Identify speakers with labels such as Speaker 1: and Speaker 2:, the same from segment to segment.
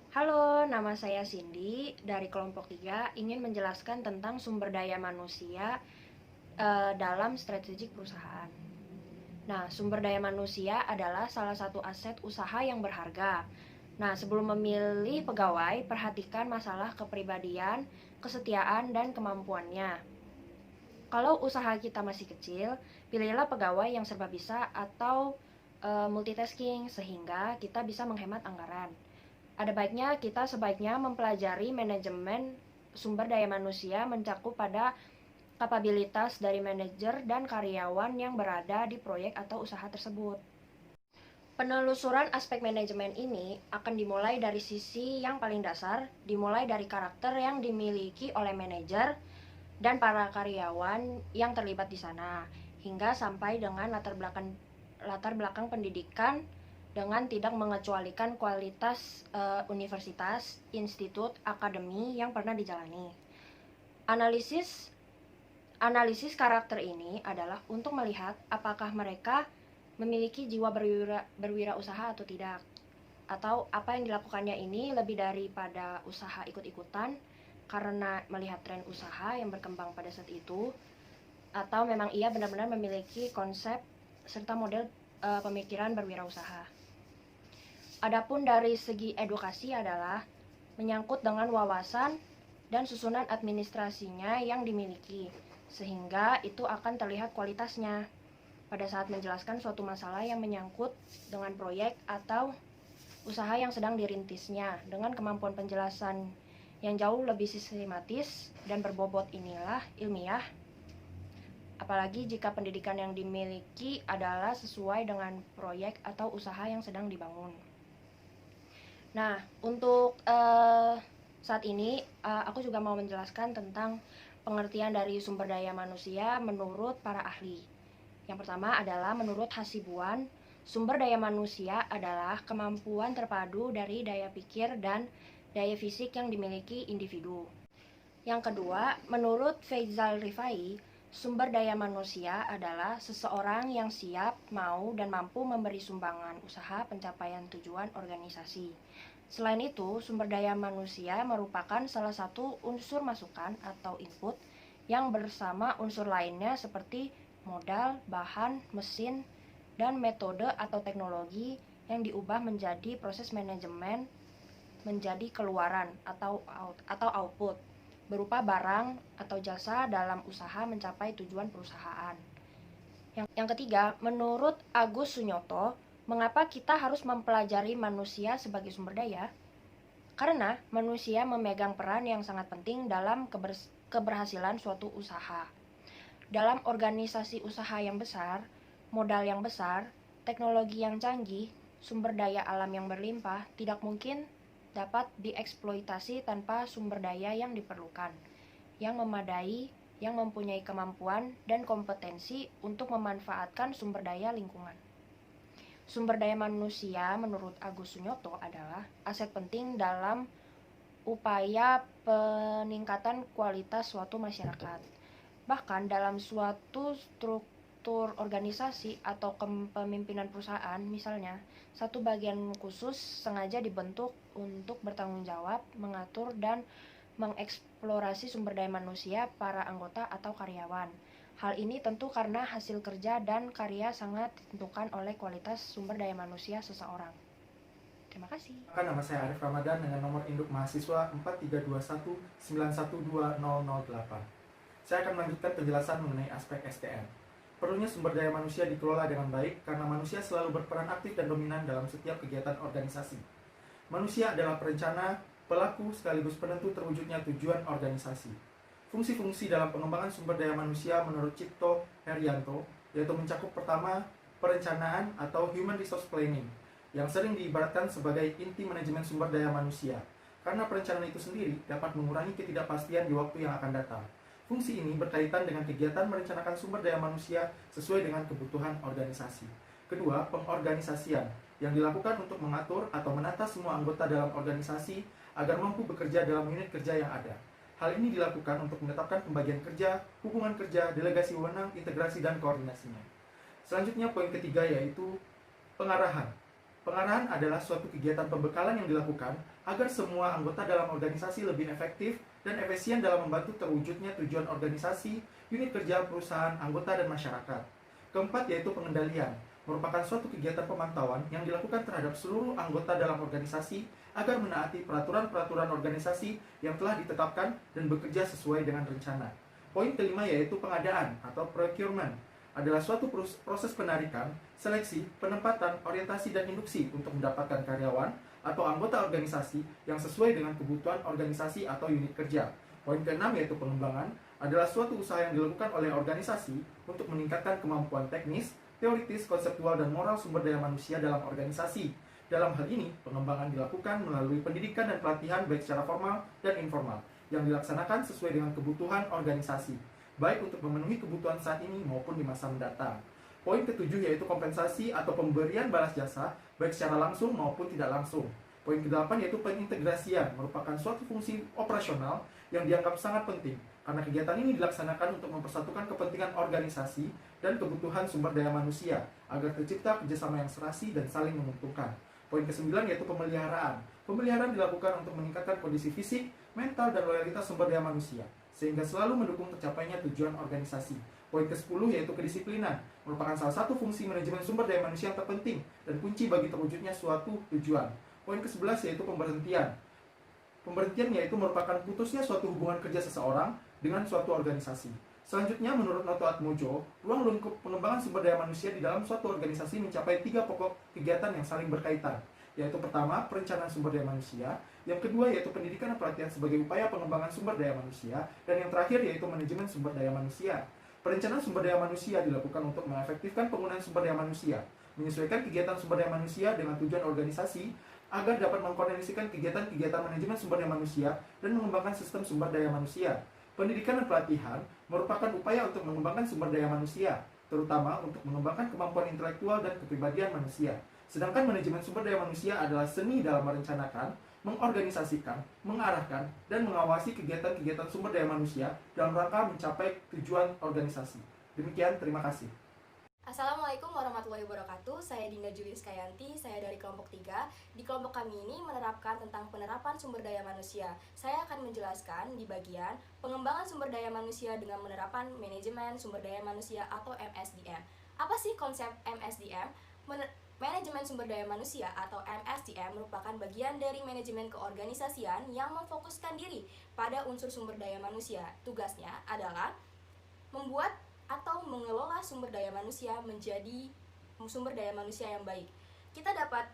Speaker 1: Halo, nama saya Cindy dari kelompok 3 ingin menjelaskan tentang sumber daya manusia dalam strategik perusahaan. Nah, sumber daya manusia adalah salah satu aset usaha yang berharga. Nah, sebelum memilih pegawai, perhatikan masalah kepribadian, kesetiaan, dan kemampuannya. Kalau usaha kita masih kecil, pilihlah pegawai yang serba bisa atau multitasking sehingga kita bisa menghemat anggaran. Ada baiknya kita sebaiknya mempelajari manajemen sumber daya manusia mencakup pada kapabilitas dari manajer dan karyawan yang berada di proyek atau usaha tersebut. Penelusuran aspek manajemen ini akan dimulai dari sisi yang paling dasar, dimulai dari karakter yang dimiliki oleh manajer dan para karyawan yang terlibat di sana, hingga sampai dengan latar belakang pendidikan dengan tidak mengecualikan kualitas universitas, institut, akademi yang pernah dijalani. Analisis Analisis karakter ini adalah untuk melihat apakah mereka memiliki jiwa berwirausaha atau tidak. Atau apa yang dilakukannya ini lebih daripada usaha ikut-ikutan karena melihat tren usaha yang berkembang pada saat itu, atau memang ia benar-benar memiliki konsep serta model pemikiran berwirausaha. Adapun dari segi edukasi adalah menyangkut dengan wawasan dan susunan administrasinya yang dimiliki, sehingga itu akan terlihat kualitasnya pada saat menjelaskan suatu masalah yang menyangkut dengan proyek atau usaha yang sedang dirintisnya. Dengan kemampuan penjelasan yang jauh lebih sistematis dan berbobot inilah ilmiah, apalagi jika pendidikan yang dimiliki adalah sesuai dengan proyek atau usaha yang sedang dibangun. Nah, untuk saat ini aku juga mau menjelaskan tentang pengertian dari sumber daya manusia menurut para ahli. Yang pertama adalah menurut Hasibuan, sumber daya manusia adalah kemampuan terpadu dari daya pikir dan daya fisik yang dimiliki individu. Yang kedua, menurut Faisal Rifai, sumber daya manusia adalah seseorang yang siap, mau, dan mampu memberi sumbangan usaha pencapaian tujuan organisasi. Selain itu, sumber daya manusia merupakan salah satu unsur masukan atau input yang bersama unsur lainnya seperti modal, bahan, mesin, dan metode atau teknologi yang diubah menjadi proses manajemen menjadi keluaran atau output berupa barang atau jasa dalam usaha mencapai tujuan perusahaan. Yang ketiga, menurut Agus Sunyoto, mengapa kita harus mempelajari manusia sebagai sumber daya? Karena manusia memegang peran yang sangat penting dalam keberhasilan suatu usaha. Dalam organisasi usaha yang besar, modal yang besar, teknologi yang canggih, sumber daya alam yang berlimpah tidak mungkin dapat dieksploitasi tanpa sumber daya yang diperlukan, yang memadai, yang mempunyai kemampuan dan kompetensi untuk memanfaatkan sumber daya lingkungan. Sumber daya manusia menurut Agus Sunyoto adalah aset penting dalam upaya peningkatan kualitas suatu masyarakat. Bahkan dalam suatu struktur organisasi atau kepemimpinan perusahaan, misalnya, satu bagian khusus sengaja dibentuk untuk bertanggung jawab, mengatur, dan mengeksplorasi sumber daya manusia para anggota atau karyawan. Hal ini tentu karena hasil kerja dan karya sangat ditentukan oleh kualitas sumber daya manusia seseorang. Terima kasih.
Speaker 2: Nama saya Arif Ramadan dengan nomor induk mahasiswa 4321912008. Saya akan melanjutkan penjelasan mengenai aspek SDM. Perlunya sumber daya manusia dikelola dengan baik karena manusia selalu berperan aktif dan dominan dalam setiap kegiatan organisasi. Manusia adalah perencana, pelaku, sekaligus penentu terwujudnya tujuan organisasi. Fungsi-fungsi dalam pengembangan sumber daya manusia menurut Cipto Herianto yaitu mencakup pertama, perencanaan atau human resource planning, yang sering diibaratkan sebagai inti manajemen sumber daya manusia, karena perencanaan itu sendiri dapat mengurangi ketidakpastian di waktu yang akan datang. Fungsi ini berkaitan dengan kegiatan merencanakan sumber daya manusia sesuai dengan kebutuhan organisasi. Kedua, pengorganisasian, yang dilakukan untuk mengatur atau menata semua anggota dalam organisasi agar mampu bekerja dalam unit kerja yang ada. Hal ini dilakukan untuk menetapkan pembagian kerja, hubungan kerja, delegasi wewenang, integrasi, dan koordinasinya. Selanjutnya, poin ketiga yaitu pengarahan. Pengarahan adalah suatu kegiatan pembekalan yang dilakukan agar semua anggota dalam organisasi lebih efektif dan efisien dalam membantu terwujudnya tujuan organisasi, unit kerja, perusahaan, anggota, dan masyarakat. Keempat yaitu pengendalian, merupakan suatu kegiatan pemantauan yang dilakukan terhadap seluruh anggota dalam organisasi agar menaati peraturan-peraturan organisasi yang telah ditetapkan dan bekerja sesuai dengan rencana. Poin kelima yaitu pengadaan atau procurement, adalah suatu proses penarikan, seleksi, penempatan, orientasi, dan induksi untuk mendapatkan karyawan atau anggota organisasi yang sesuai dengan kebutuhan organisasi atau unit kerja. Poin keenam yaitu pengembangan, adalah suatu usaha yang dilakukan oleh organisasi untuk meningkatkan kemampuan teknis, teoritis, konseptual, dan moral sumber daya manusia dalam organisasi. Dalam hal ini, pengembangan dilakukan melalui pendidikan dan pelatihan baik secara formal dan informal, yang dilaksanakan sesuai dengan kebutuhan organisasi, baik untuk memenuhi kebutuhan saat ini maupun di masa mendatang. Poin ketujuh yaitu kompensasi atau pemberian balas jasa, baik secara langsung maupun tidak langsung. Poin kedelapan yaitu pengintegrasian, merupakan suatu fungsi operasional yang dianggap sangat penting, karena kegiatan ini dilaksanakan untuk mempersatukan kepentingan organisasi dan kebutuhan sumber daya manusia, agar tercipta kerjasama yang serasi dan saling menguntungkan. Poin kesembilan yaitu pemeliharaan. Pemeliharaan dilakukan untuk meningkatkan kondisi fisik, mental, dan loyalitas sumber daya manusia, sehingga selalu mendukung tercapainya tujuan organisasi. Poin ke-10 yaitu kedisiplinan, merupakan salah satu fungsi manajemen sumber daya manusia yang terpenting dan kunci bagi terwujudnya suatu tujuan. Poin ke-11 yaitu pemberhentian. Pemberhentian yaitu merupakan putusnya suatu hubungan kerja seseorang dengan suatu organisasi. Selanjutnya, menurut Noto Atmojo, ruang lingkup pengembangan sumber daya manusia di dalam suatu organisasi mencapai 3 pokok kegiatan yang saling berkaitan, yaitu pertama, perencanaan sumber daya manusia, yang kedua yaitu pendidikan dan pelatihan sebagai upaya pengembangan sumber daya manusia, dan yang terakhir yaitu manajemen sumber daya manusia. Perencanaan sumber daya manusia dilakukan untuk mengefektifkan penggunaan sumber daya manusia, menyesuaikan kegiatan sumber daya manusia dengan tujuan organisasi, agar dapat mengkoordinasikan kegiatan-kegiatan manajemen sumber daya manusia dan mengembangkan sistem sumber daya manusia. Pendidikan dan pelatihan merupakan upaya untuk mengembangkan sumber daya manusia, terutama untuk mengembangkan kemampuan intelektual dan kepribadian manusia. Sedangkan manajemen sumber daya manusia adalah seni dalam merencanakan, mengorganisasikan, mengarahkan, dan mengawasi kegiatan-kegiatan sumber daya manusia dalam rangka mencapai tujuan organisasi. Demikian, terima kasih.
Speaker 3: Assalamualaikum warahmatullahi wabarakatuh. Saya Dinda Julius Kayanti, saya dari kelompok 3. Di kelompok kami ini menerapkan tentang penerapan sumber daya manusia. Saya akan menjelaskan di bagian pengembangan sumber daya manusia dengan menerapkan manajemen sumber daya manusia atau MSDM. Apa sih konsep MSDM? Manajemen sumber daya manusia atau MSDM merupakan bagian dari manajemen keorganisasian yang memfokuskan diri pada unsur sumber daya manusia. Tugasnya adalah membuat atau mengelola sumber daya manusia menjadi sumber daya manusia yang baik. Kita dapat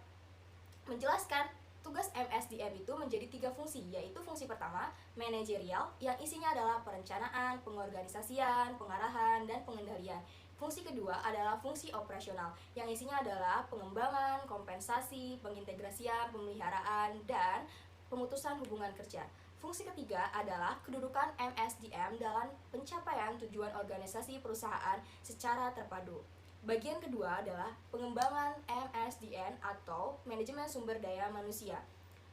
Speaker 3: menjelaskan tugas MSDM itu menjadi 3 fungsi, yaitu fungsi pertama, manajerial, yang isinya adalah perencanaan, pengorganisasian, pengarahan, dan pengendalian. Fungsi kedua adalah fungsi operasional, yang isinya adalah pengembangan, kompensasi, pengintegrasian, pemeliharaan, dan pemutusan hubungan kerja. Fungsi ketiga adalah kedudukan MSDM dalam pencapaian tujuan organisasi perusahaan secara terpadu. Bagian kedua adalah pengembangan MSDM atau manajemen sumber daya manusia.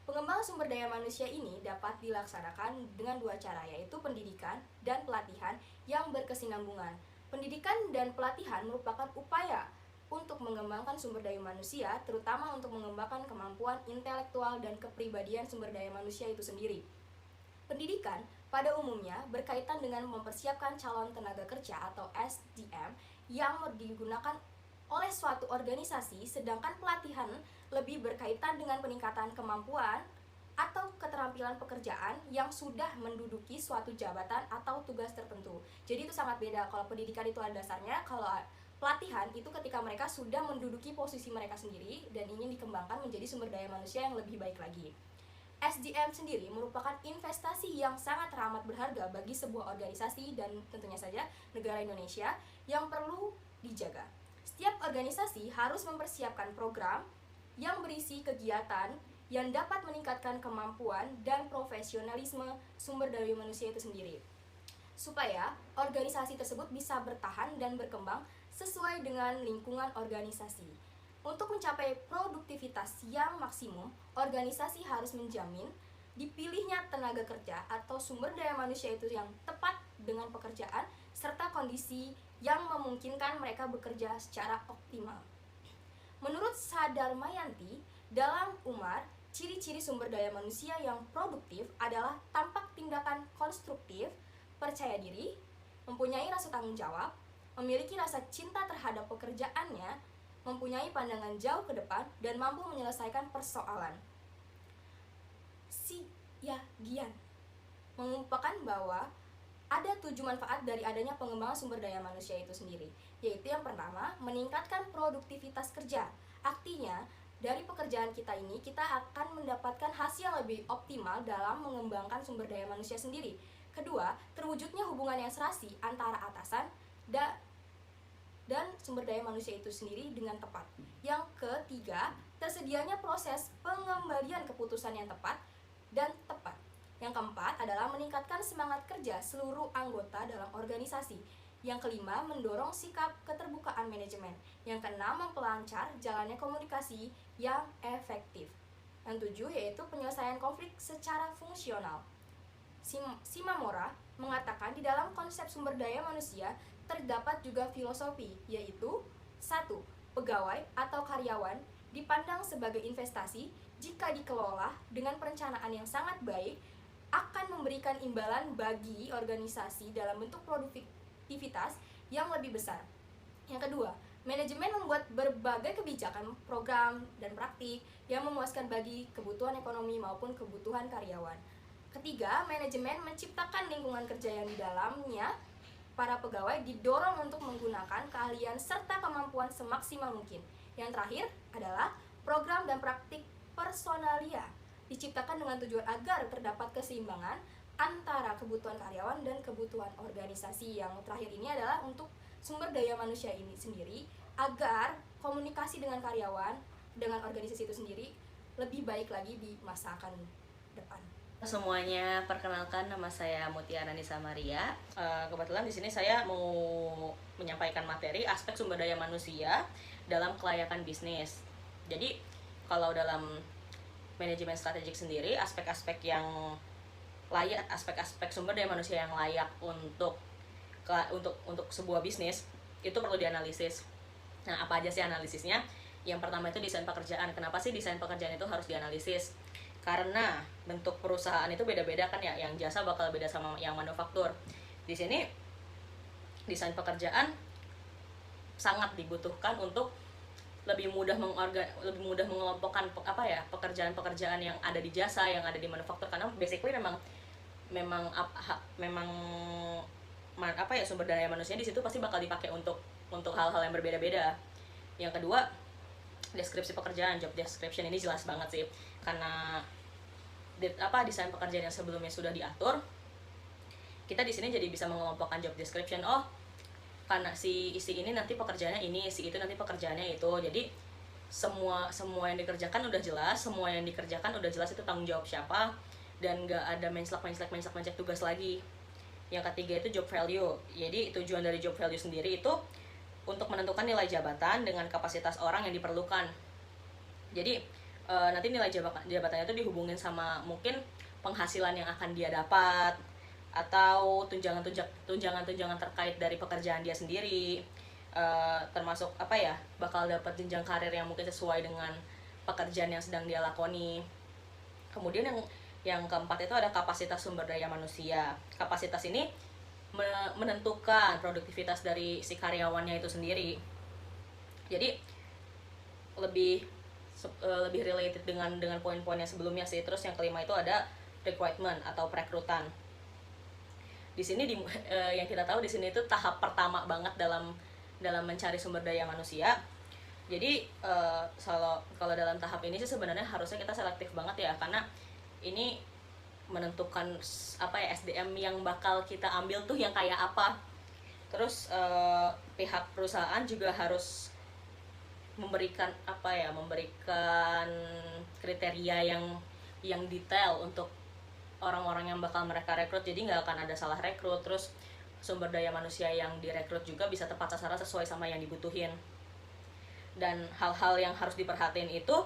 Speaker 3: Pengembangan sumber daya manusia ini dapat dilaksanakan dengan 2 cara, yaitu pendidikan dan pelatihan yang berkesinambungan. Pendidikan dan pelatihan merupakan upaya untuk mengembangkan sumber daya manusia, terutama untuk mengembangkan kemampuan intelektual dan kepribadian sumber daya manusia itu sendiri. Pendidikan pada umumnya berkaitan dengan mempersiapkan calon tenaga kerja atau SDM yang digunakan oleh suatu organisasi, sedangkan pelatihan lebih berkaitan dengan peningkatan kemampuan atau keterampilan pekerjaan yang sudah menduduki suatu jabatan atau tugas tertentu. Jadi itu sangat beda. Kalau pendidikan itu ada dasarnya, kalau pelatihan itu ketika mereka sudah menduduki posisi mereka sendiri dan ingin dikembangkan menjadi sumber daya manusia yang lebih baik lagi. SDM sendiri merupakan investasi yang sangat teramat berharga bagi sebuah organisasi dan tentunya saja negara Indonesia yang perlu dijaga. Setiap organisasi harus mempersiapkan program yang berisi kegiatan yang dapat meningkatkan kemampuan dan profesionalisme sumber daya manusia itu sendiri, supaya organisasi tersebut bisa bertahan dan berkembang sesuai dengan lingkungan organisasi. Untuk mencapai produktivitas yang maksimum, organisasi harus menjamin dipilihnya tenaga kerja atau sumber daya manusia itu yang tepat dengan pekerjaan serta kondisi yang memungkinkan mereka bekerja secara optimal. Menurut Sadarmayanti, dalam Umar, ciri-ciri sumber daya manusia yang produktif adalah tampak tindakan konstruktif, percaya diri, mempunyai rasa tanggung jawab, memiliki rasa cinta terhadap pekerjaannya, mempunyai pandangan jauh ke depan, dan mampu menyelesaikan persoalan. Si Gian mengumpulkan bahwa ada 7 manfaat dari adanya pengembangan sumber daya manusia itu sendiri, yaitu yang pertama, meningkatkan produktivitas kerja. Artinya, dari pekerjaan kita ini, kita akan mendapatkan hasil yang lebih optimal dalam mengembangkan sumber daya manusia sendiri. Kedua, terwujudnya hubungan yang serasi antara atasan dan sumber daya manusia itu sendiri dengan tepat. Yang ketiga, tersedianya proses pengembalian keputusan yang tepat dan tepat. Yang keempat adalah meningkatkan semangat kerja seluruh anggota dalam organisasi. Yang kelima, mendorong sikap keterbukaan manajemen. Yang keenam, memperlancar jalannya komunikasi yang efektif. Yang tujuh, yaitu penyelesaian konflik secara fungsional. Shimamura mengatakan di dalam konsep sumber daya manusia terdapat juga filosofi, yaitu 1. Pegawai atau karyawan dipandang sebagai investasi jika dikelola dengan perencanaan yang sangat baik akan memberikan imbalan bagi organisasi dalam bentuk produktivitas yang lebih besar. Yang kedua, manajemen membuat berbagai kebijakan, program, dan praktik yang memuaskan bagi kebutuhan ekonomi maupun kebutuhan karyawan. Ketiga, manajemen menciptakan lingkungan kerja yang di dalamnya para pegawai didorong untuk menggunakan keahlian serta kemampuan semaksimal mungkin. Yang terakhir adalah program dan praktik personalia diciptakan dengan tujuan agar terdapat keseimbangan antara kebutuhan karyawan dan kebutuhan organisasi. Yang terakhir ini adalah untuk sumber daya manusia ini sendiri agar komunikasi dengan karyawan, dengan organisasi itu sendiri lebih baik lagi di masa akan depan.
Speaker 4: Semuanya, perkenalkan, nama saya Mutiara Nisa Maria. Kebetulan di sini saya mau menyampaikan materi aspek sumber daya manusia dalam kelayakan bisnis. Jadi kalau dalam manajemen strategik sendiri, aspek-aspek yang layak, aspek-aspek sumber daya manusia yang layak untuk sebuah bisnis itu perlu dianalisis. Nah, apa aja sih analisisnya? Yang pertama itu desain pekerjaan. Kenapa sih desain pekerjaan itu harus dianalisis? Karena bentuk perusahaan itu beda-beda kan ya, yang jasa bakal beda sama yang manufaktur. Di sini desain pekerjaan sangat dibutuhkan untuk lebih mudah mengelompokkan pekerjaan-pekerjaan yang ada di jasa, yang ada di manufaktur, karena basically memang sumber daya manusia di situ pasti bakal dipakai untuk hal-hal yang berbeda-beda. Yang kedua, deskripsi pekerjaan, job description ini jelas banget sih, karena desain pekerjaan yang sebelumnya sudah diatur, kita di sini jadi bisa mengelompokkan job description. Oh, karena si ini nanti pekerjaannya ini, si itu nanti pekerjaannya itu. Jadi semua yang dikerjakan udah jelas, itu tanggung jawab siapa, dan nggak ada menslak tugas lagi. Yang ketiga itu job value. Jadi tujuan dari job value sendiri itu untuk menentukan nilai jabatan dengan kapasitas orang yang diperlukan. Jadi nanti nilai jabatannya itu dihubungin sama mungkin penghasilan yang akan dia dapat, atau tunjangan terkait dari pekerjaan dia sendiri, termasuk bakal dapat jenjang karir yang mungkin sesuai dengan pekerjaan yang sedang dia lakoni. Kemudian yang keempat itu ada kapasitas sumber daya manusia. Kapasitas ini menentukan produktivitas dari si karyawannya itu sendiri. Jadi lebih related dengan poin-poin yang sebelumnya sih. Terus yang kelima itu ada recruitment atau perekrutan. Di sini yang kita tahu di sini itu tahap pertama banget dalam mencari sumber daya manusia. Jadi kalau dalam tahap ini sih sebenarnya harusnya kita selektif banget ya, karena ini menentukan SDM yang bakal kita ambil tuh yang kayak apa. Terus pihak perusahaan juga harus memberikan kriteria yang detail untuk orang-orang yang bakal mereka rekrut. Jadi nggak akan ada salah rekrut. Terus sumber daya manusia yang direkrut juga bisa tepat sasaran sesuai sama yang dibutuhin. Dan hal-hal yang harus diperhatiin itu,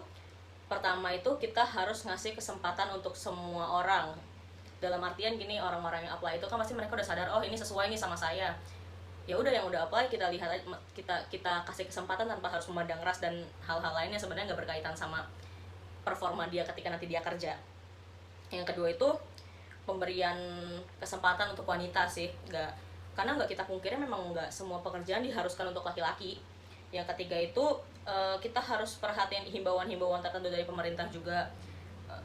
Speaker 4: pertama itu kita harus ngasih kesempatan untuk semua orang. Dalam artian gini, orang-orang yang apply itu kan pasti mereka udah sadar, oh ini sesuai nih sama saya. ya udah yang udah apply kita lihat aja, kita kasih kesempatan tanpa harus memandang ras dan hal-hal lainnya sebenarnya nggak berkaitan sama performa dia ketika nanti dia kerja. Yang kedua itu pemberian kesempatan untuk wanita sih, karena nggak kita pungkiri memang nggak semua pekerjaan diharuskan untuk laki-laki. Yang ketiga itu kita harus perhatiin himbauan-himbauan tertentu dari pemerintah juga,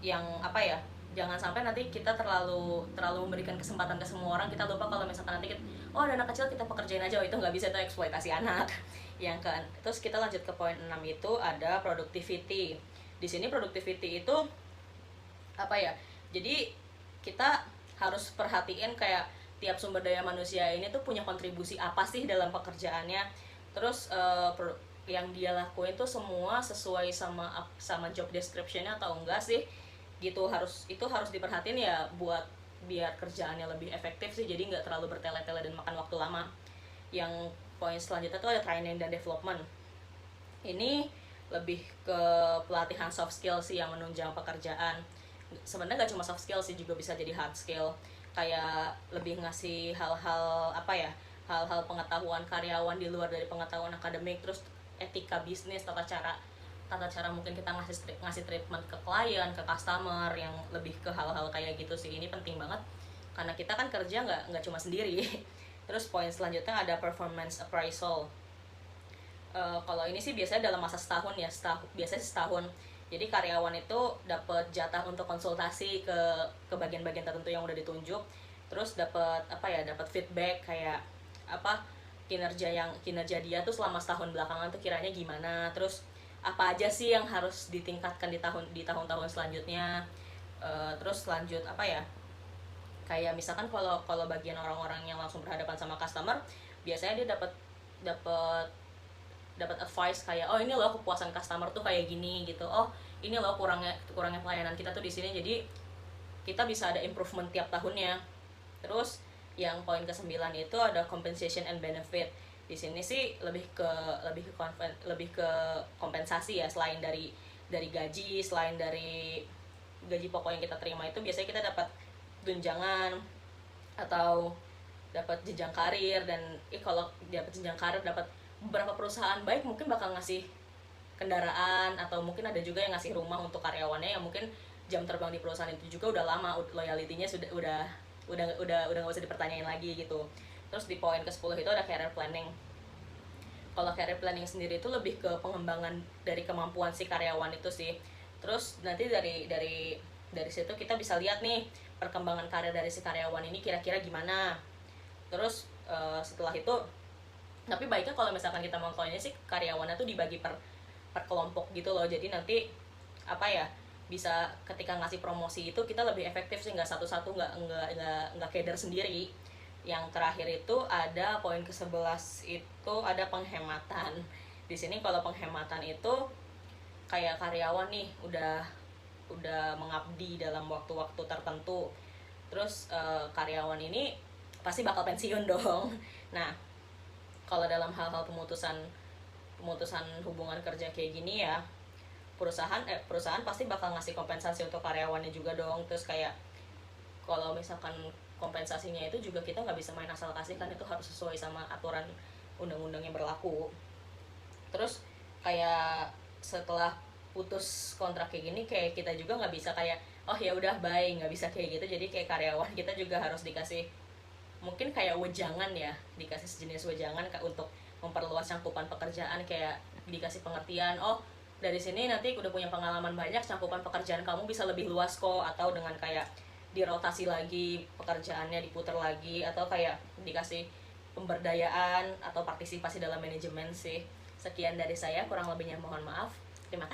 Speaker 4: yang apa ya, jangan sampai nanti kita terlalu memberikan kesempatan ke semua orang, kita lupa kalau misalkan nanti oh ada anak kecil kita pekerjain aja, oh itu nggak bisa, itu eksploitasi anak. Yang kan, terus kita lanjut ke poin 6 itu ada productivity. Di sini productivity itu apa ya, jadi kita harus perhatiin kayak tiap sumber daya manusia ini tuh punya kontribusi apa sih dalam pekerjaannya, terus yang dia lakuin tuh semua sesuai sama job description-nya atau enggak sih gitu. Itu harus diperhatiin ya, buat biar kerjaannya lebih efektif sih, jadi nggak terlalu bertele-tele dan makan waktu lama. Yang poin selanjutnya tuh ada training dan development. Ini lebih ke pelatihan soft skill sih yang menunjang pekerjaan. Sebenarnya nggak cuma soft skill sih, juga bisa jadi hard skill, kayak lebih ngasih hal-hal apa ya, hal-hal pengetahuan karyawan di luar dari pengetahuan akademik, terus etika bisnis, tata cara mungkin kita ngasih treatment ke klien, ke customer, yang lebih ke hal-hal kayak gitu sih. Ini penting banget karena kita kan kerja nggak cuma sendiri. Terus poin selanjutnya ada performance appraisal. Kalau ini sih biasanya dalam masa setahun ya, biasanya setahun. Jadi karyawan itu dapat jatah untuk konsultasi ke bagian-bagian tertentu yang udah ditunjuk, terus dapat feedback kayak apa kinerja dia tuh selama setahun belakangan tuh kiranya gimana, terus apa aja sih yang harus ditingkatkan di tahun-tahun selanjutnya. Terus lanjut apa ya, kayak misalkan kalau bagian orang-orang yang langsung berhadapan sama customer, biasanya dia dapat advice kayak oh ini loh kepuasan customer tuh kayak gini gitu, oh ini loh kurangnya pelayanan kita tuh di sini, jadi kita bisa ada improvement tiap tahunnya. Terus yang poin ke-9 itu ada compensation and benefit. Di sini sih lebih ke kompensasi ya, selain dari gaji, selain dari gaji pokok yang kita terima, itu biasanya kita dapat tunjangan atau dapat jenjang karir. Dan kalau dapat jenjang karir, dapat beberapa perusahaan baik mungkin bakal ngasih kendaraan, atau mungkin ada juga yang ngasih rumah untuk karyawannya yang mungkin jam terbang di perusahaan itu juga udah lama, loyalty-nya udah nggak usah dipertanyain lagi gitu. Terus di poin ke-10 itu ada career planning. Kalau career planning sendiri itu lebih ke pengembangan dari kemampuan si karyawan itu sih. Terus nanti dari situ kita bisa lihat nih perkembangan karir dari si karyawan ini kira-kira gimana. Terus setelah itu, tapi baiknya kalau misalkan kita mau sih karyawannya tuh dibagi per kelompok gitu loh, jadi nanti apa ya, bisa ketika ngasih promosi itu kita lebih efektif sih, nggak satu-satu, nggak keder sendiri. Yang terakhir itu ada poin ke-11 itu ada penghematan. Di sini kalau penghematan itu kayak karyawan nih udah mengabdi dalam waktu-waktu tertentu, terus karyawan ini pasti bakal pensiun dong. Nah, kalau dalam hal-hal pemutusan hubungan kerja kayak gini ya, perusahaan pasti bakal ngasih kompensasi untuk karyawannya juga dong. Terus kayak kalau misalkan kompensasinya itu juga kita nggak bisa main asal kasih kan, itu harus sesuai sama aturan undang-undang yang berlaku. Terus kayak setelah putus kontrak kayak gini, kayak kita juga nggak bisa kayak oh ya udah bye, nggak bisa kayak gitu. Jadi kayak karyawan kita juga harus dikasih mungkin kayak wejangan ya, dikasih sejenis wejangan untuk memperluas cangkupan pekerjaan, kayak dikasih pengertian, oh dari sini nanti udah punya pengalaman banyak, cangkupan pekerjaan kamu bisa lebih luas kok, atau dengan kayak dirotasi lagi pekerjaannya, diputar lagi, atau kayak dikasih pemberdayaan atau partisipasi dalam manajemen sih. Sekian dari saya, kurang lebihnya mohon maaf. Terima kasih.